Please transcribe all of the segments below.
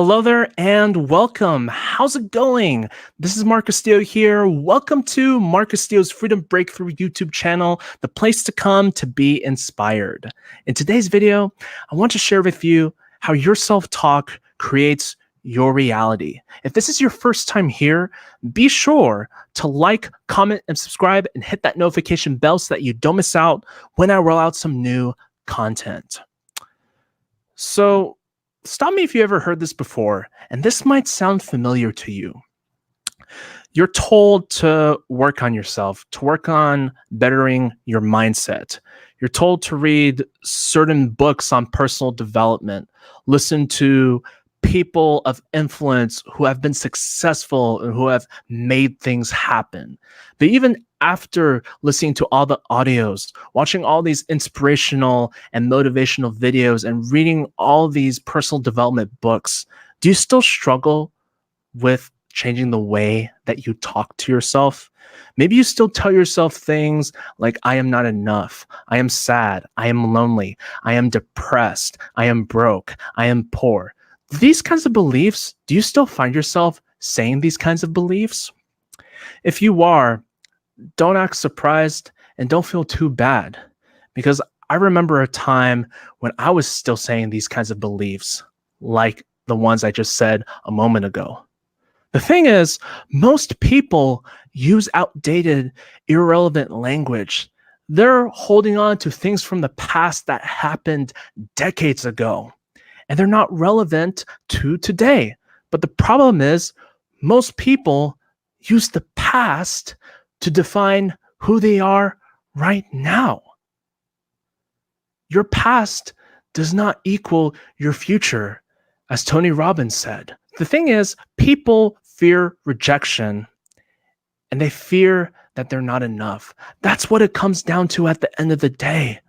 Hello there and welcome. How's it going? This is Mark Castillo here. Welcome to Mark Castillo's Freedom Breakthrough YouTube channel, the place to come to be inspired. In today's video, I want to share with you how your self-talk creates your reality. If this is your first time here, be sure to like, comment, and subscribe and hit that notification bell so that you don't miss out when I roll out some new content. So, stop me if you ever heard this before, and this might sound familiar to you. You're told to work on yourself, to work on bettering your mindset. You're told to read certain books on personal development, listen to people of influence who have been successful and who have made things happen. But even after listening to all the audios, watching all these inspirational and motivational videos, and reading all these personal development books, do you still struggle with changing the way that you talk to yourself? Maybe you still tell yourself things like, I am not enough, I am sad, I am lonely, I am depressed, I am broke, I am poor. These kinds of beliefs, do you still find yourself saying these kinds of beliefs? If you are, don't act surprised and don't feel too bad, because I remember a time when I was still saying these kinds of beliefs, like the ones I just said a moment ago. The thing is, most people use outdated, irrelevant language. They're holding on to things from the past that happened decades ago, and they're not relevant to today. But the problem is, most people use the past to define who they are right now. Your past does not equal your future, as Tony Robbins said. The thing is, people fear rejection, and they fear that they're not enough. That's what it comes down to at the end of the day.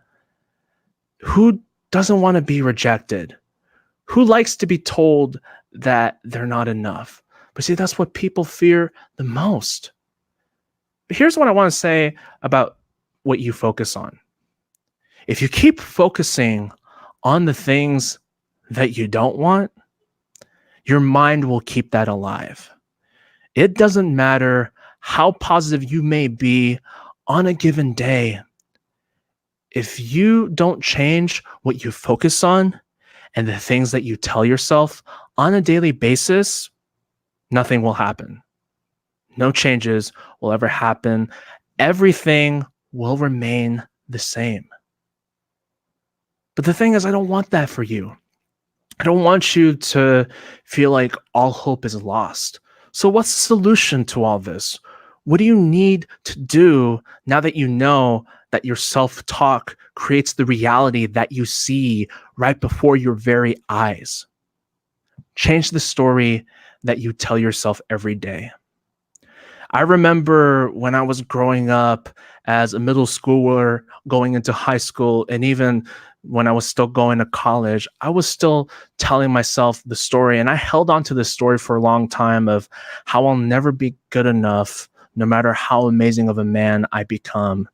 Who doesn't want to be rejected? Who likes to be told that they're not enough? But see, that's what people fear the most. But here's what I want to say about what you focus on. If you keep focusing on the things that you don't want, your mind will keep that alive. It doesn't matter how positive you may be on a given day. If you don't change what you focus on and the things that you tell yourself on a daily basis, nothing will happen. No changes will ever happen. Everything will remain the same. But the thing is, I don't want that for you. I don't want you to feel like all hope is lost. So what's the solution to all this? What do you need to do now that you know that your self-talk creates the reality that you see right before your very eyes? Change the story that you tell yourself every day. I remember when I was growing up as a middle schooler, going into high school, and even when I was still going to college, I was still telling myself the story. And I held on to this story for a long time of how I'll never be good enough, no matter how amazing of a man I become.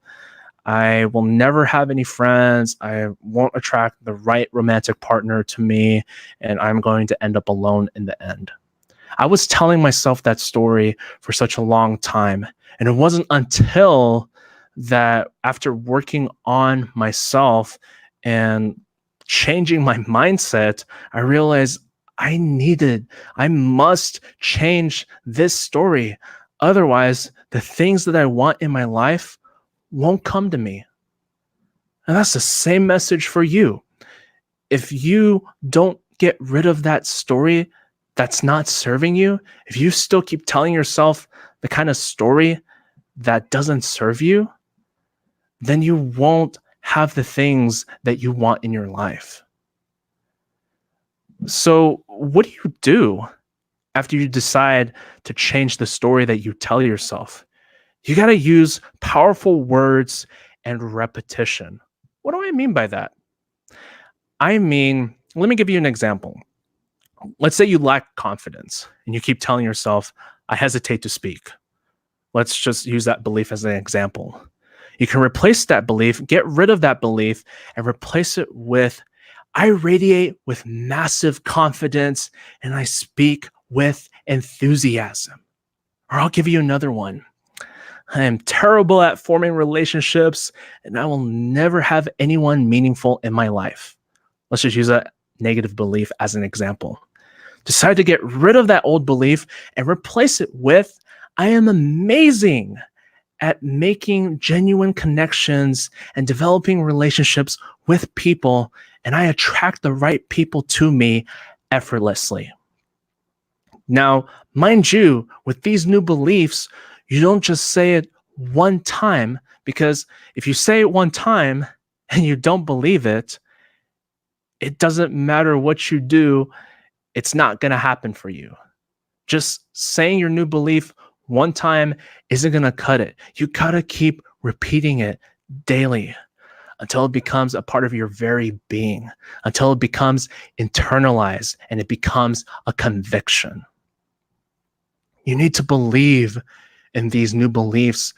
I will never have any friends. I won't attract the right romantic partner to me, and I'm going to end up alone in the end. I was telling myself that story for such a long time. And it wasn't until that after working on myself and changing my mindset, I realized I must change this story. Otherwise, the things that I want in my life won't come to me. And that's the same message for you. If you don't get rid of that story that's not serving you, if you still keep telling yourself the kind of story that doesn't serve you, then you won't have the things that you want in your life. So what do you do after you decide to change the story that you tell yourself? You got to use powerful words and repetition. What do I mean by that? I mean, let me give you an example. Let's say you lack confidence and you keep telling yourself, I hesitate to speak. Let's just use that belief as an example. You can replace that belief, get rid of that belief, and replace it with, I radiate with massive confidence and I speak with enthusiasm. Or I'll give you another one. I am terrible at forming relationships and I will never have anyone meaningful in my life. Let's just use a negative belief as an example. Decide to get rid of that old belief and replace it with, I am amazing at making genuine connections and developing relationships with people, and I attract the right people to me effortlessly. Now, mind you, with these new beliefs, you don't just say it one time, because if you say it one time and you don't believe it, it doesn't matter what you do, it's not going to happen for you. Just saying your new belief one time isn't going to cut it. You got to keep repeating it daily until it becomes a part of your very being, until it becomes internalized and it becomes a conviction. You need to believe in these new beliefs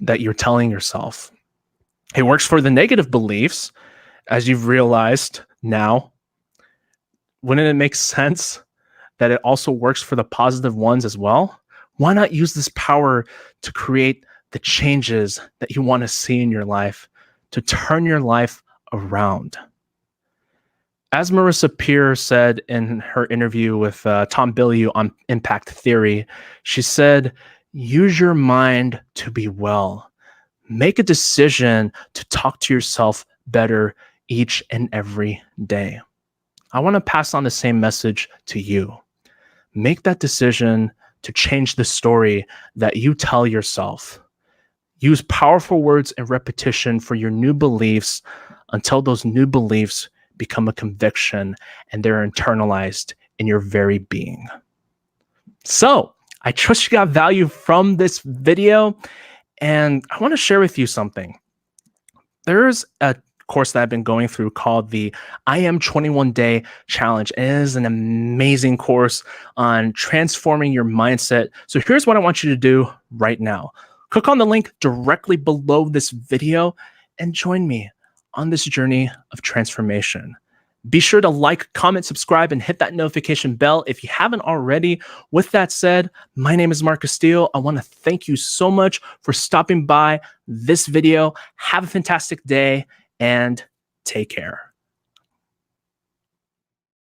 that you're telling yourself. It works for the negative beliefs, as you've realized now. Wouldn't it make sense that it also works for the positive ones as well? Why not use this power to create the changes that you want to see in your life, to turn your life around? As Marisa Peer said in her interview with Tom Bilyeu on impact theory, she said, use your mind to be well. Make a decision to talk to yourself better each and every day. I want to pass on the same message to you. Make that decision to change the story that you tell yourself. Use powerful words and repetition for your new beliefs until those new beliefs become a conviction and they're internalized in your very being. So, I trust you got value from this video, and I want to share with you something. There's a course that I've been going through called the I Am 21 Day Challenge. It is an amazing course on transforming your mindset. So here's what I want you to do right now. Click on the link directly below this video and join me on this journey of transformation. Be sure to like, comment, subscribe, and hit that notification bell if you haven't already. With that said, my name is Mark Castillo. I want to thank you so much for stopping by this video. Have a fantastic day and take care.